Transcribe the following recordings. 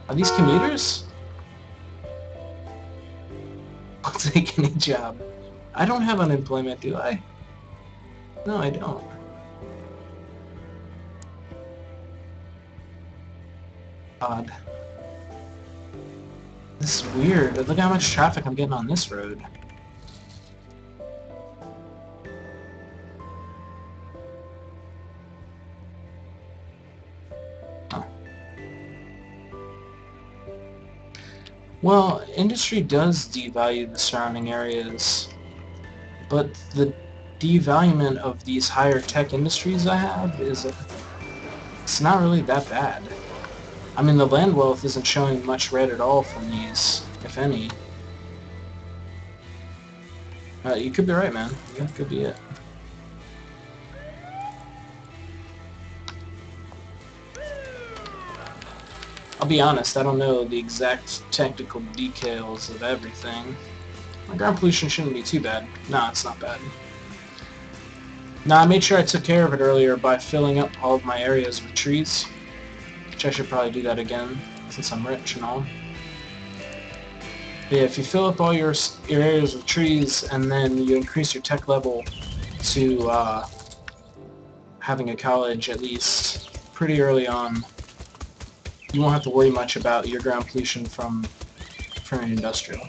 Are these commuters? I'll take any job. I don't have unemployment, do I? No, I don't. Odd. This is weird. Look how much traffic I'm getting on this road. Oh. Well, industry does devalue the surrounding areas, but the devaluement of these higher tech industries I have is it's not really that bad. I mean, the land wealth isn't showing much red at all from these, if any. You could be right, man. That could be it. I'll be honest, I don't know the exact technical details of everything. My ground pollution shouldn't be too bad. Nah, it's not bad. Now, I made sure I took care of it earlier by filling up all of my areas with trees, which I should probably do that again, since I'm rich and all. But yeah, if you fill up all your areas with trees, and then you increase your tech level to having a college at least pretty early on, you won't have to worry much about your ground pollution from an industrial.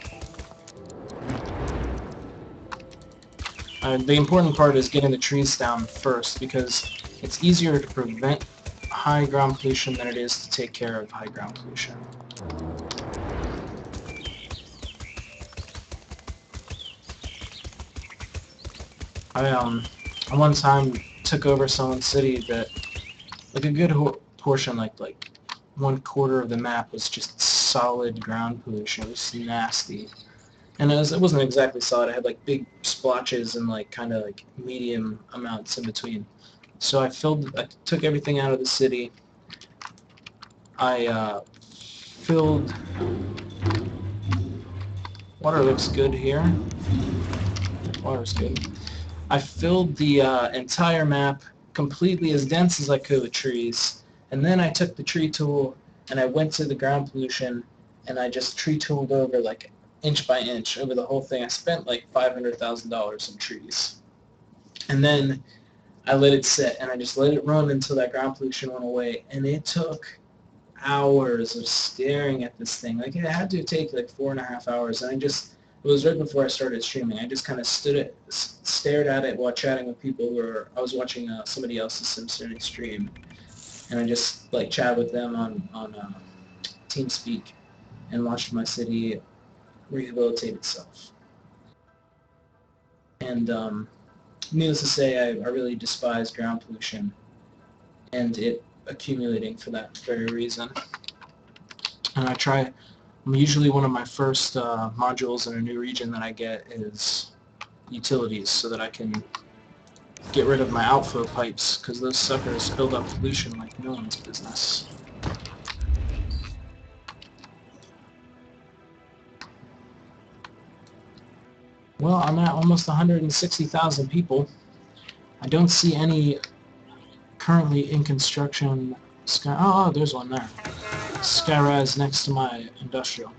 The important part is getting the trees down first, because it's easier to prevent high ground pollution than it is to take care of high ground pollution. I one time took over someone's city that, like, a good portion, like 1/4 of the map was just solid ground pollution. It was nasty. And it wasn't exactly solid. It had like big splotches and like kind of like medium amounts in between. So I took everything out of the city. I filled. Water looks good here. Water's good. I filled the entire map completely as dense as I could with trees, and then I took the tree tool and I went to the ground pollution and I just tree tooled over like inch by inch over the whole thing. I spent like $500,000 in trees. And then I let it sit, and I just let it run until that ground pollution went away. And it took hours of staring at this thing. Like, it had to take like 4.5 hours. And it was right before I started streaming. I just kind of stared at it while chatting with people, or I was watching somebody else's SimCity stream. And I just like chat with them on TeamSpeak and watched my city rehabilitate itself. And needless to say, I really despise ground pollution and it accumulating for that very reason. And usually one of my first modules in a new region that I get is utilities, so that I can get rid of my outflow pipes, because those suckers build up pollution like no one's business. Well, I'm at almost 160,000 people. I don't see any currently in construction oh, there's one there. Skyrise next to my industrial.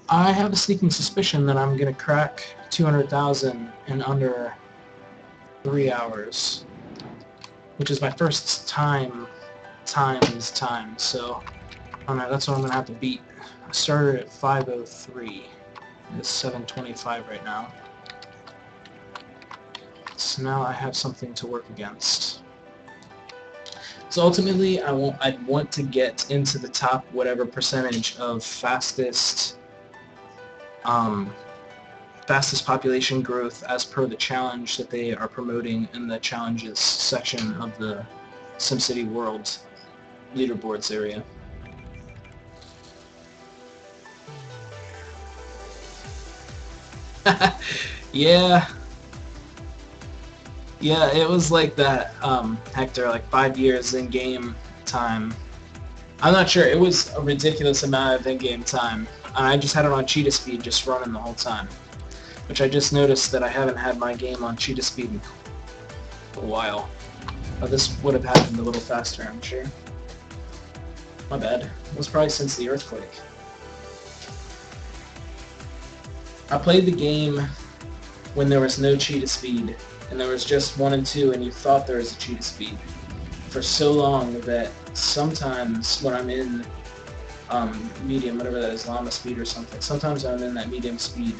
I have a sneaking suspicion that I'm going to crack 200,000 in under 3 hours, which is my first time, so I don't know, that's what I'm going to have to beat. I started at 503. It's 725 right now. So now I have something to work against. So ultimately, I'd want to get into the top whatever percentage of fastest population growth as per the challenge that they are promoting in the challenges section of the SimCity World leaderboards area. Yeah. Yeah, it was like that, Hector, like 5 years in-game time. I'm not sure, it was a ridiculous amount of in-game time. And I just had it on cheetah speed just running the whole time. Which I just noticed that I haven't had my game on cheetah speed in a while. This would have happened a little faster, I'm sure. My bad. It was probably since the earthquake. I played the game when there was no cheetah speed, and there was just 1 and 2, and you thought there was a cheetah speed for so long that sometimes when I'm in medium, whatever that is, llama speed or something, sometimes I'm in that medium speed,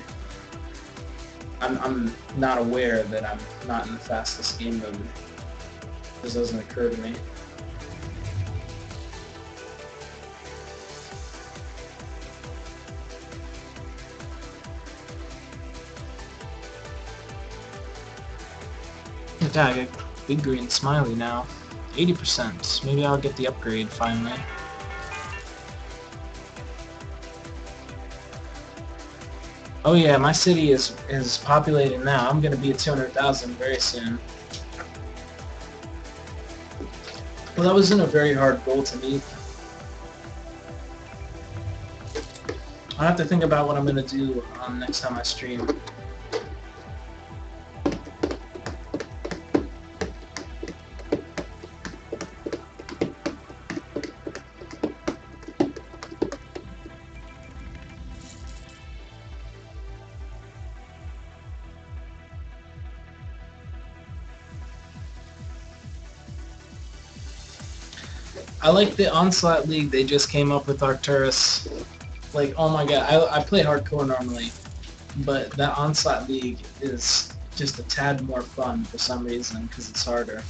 I'm not aware that I'm not in the fastest game mode. This doesn't occur to me. Yeah, I got big green smiley now. 80%. Maybe I'll get the upgrade finally. Oh yeah, my city is populating now. I'm gonna be at 200,000 very soon. Well, that wasn't a very hard goal to meet. I'll have to think about what I'm gonna do next time I stream. I like the Onslaught League they just came up with Arcturus. Like, oh my god, I play hardcore normally, but that Onslaught League is just a tad more fun for some reason, because it's harder.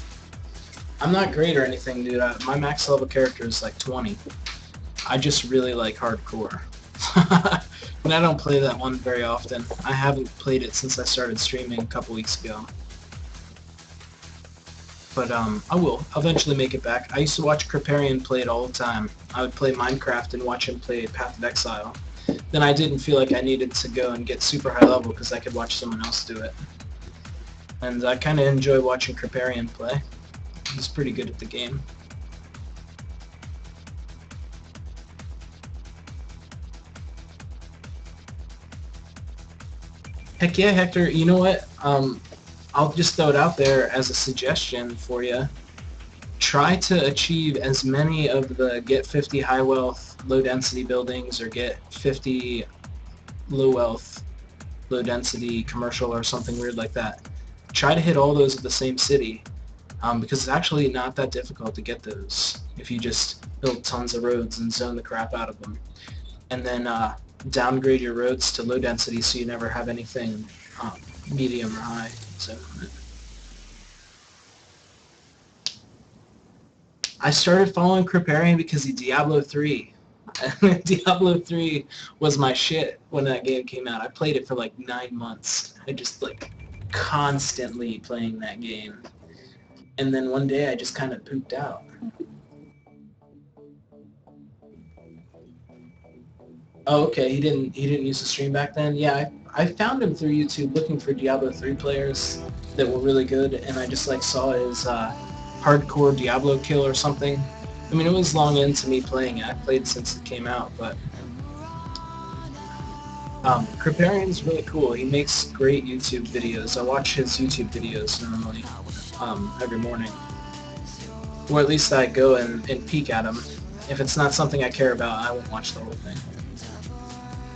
I'm not great or anything, dude. My max level character is like 20. I just really like hardcore. And I don't play that one very often. I haven't played it since I started streaming a couple weeks ago. But I will eventually make it back. I used to watch Kriparian play it all the time. I would play Minecraft and watch him play Path of Exile. Then I didn't feel like I needed to go and get super high level because I could watch someone else do it. And I kind of enjoy watching Kriparian play. He's pretty good at the game. Heck yeah, Hector. You know what? I'll just throw it out there as a suggestion for you. Try to achieve as many of the get 50 high wealth, low density buildings or get 50 low wealth, low density commercial or something weird like that. Try to hit all those at the same city because it's actually not that difficult to get those if you just build tons of roads and zone the crap out of them. And then downgrade your roads to low density so you never have anything medium or high. So I started following Kriparian because he Diablo 3. Diablo 3 was my shit when that game came out. I played it for like 9 months. I just like constantly playing that game. And then one day I just kind of pooped out. Oh, okay. He didn't use the stream back then. Yeah, I found him through YouTube looking for Diablo 3 players that were really good, and I just like saw his hardcore Diablo kill or something. I mean, it was long into me playing it. I played since it came out, but Kriparian's really cool. He makes great YouTube videos. I watch his YouTube videos normally every morning, or at least I go and peek at them. If it's not something I care about, I won't watch the whole thing.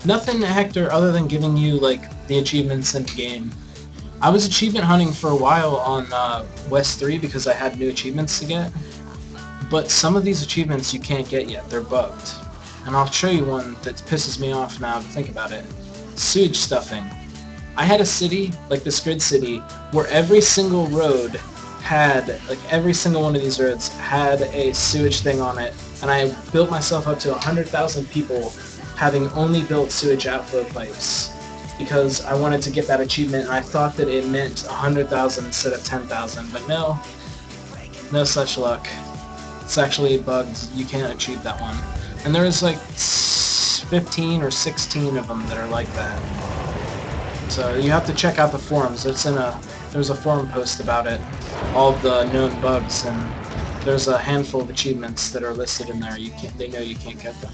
Nothing, Hector, other than giving you like the achievements in the game. I was achievement hunting for a while on West 3 because I had new achievements to get, but some of these achievements you can't get yet. They're bugged. And I'll show you one that pisses me off now to think about it. Sewage stuffing. I had a city, like this grid city, where every single road had, like every single one of these roads had a sewage thing on it, and I built myself up to 100,000 people having only built sewage outflow pipes because I wanted to get that achievement, and I thought that it meant 100,000 instead of 10,000, but no such luck. It's actually bugged. You can't achieve that one. And there's like 15 or 16 of them that are like that. So you have to check out the forums. There's a forum post about it, all of the known bugs, and there's a handful of achievements that are listed in there. They know you can't get them.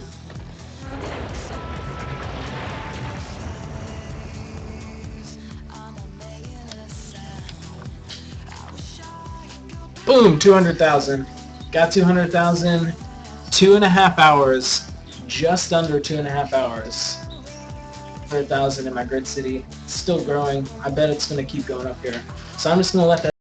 Boom, 200,000. Got 200,000. 2.5 hours, just under 2.5 hours. 100,000 in my grid city. It's still growing. I bet it's going to keep going up here. So I'm just going to let that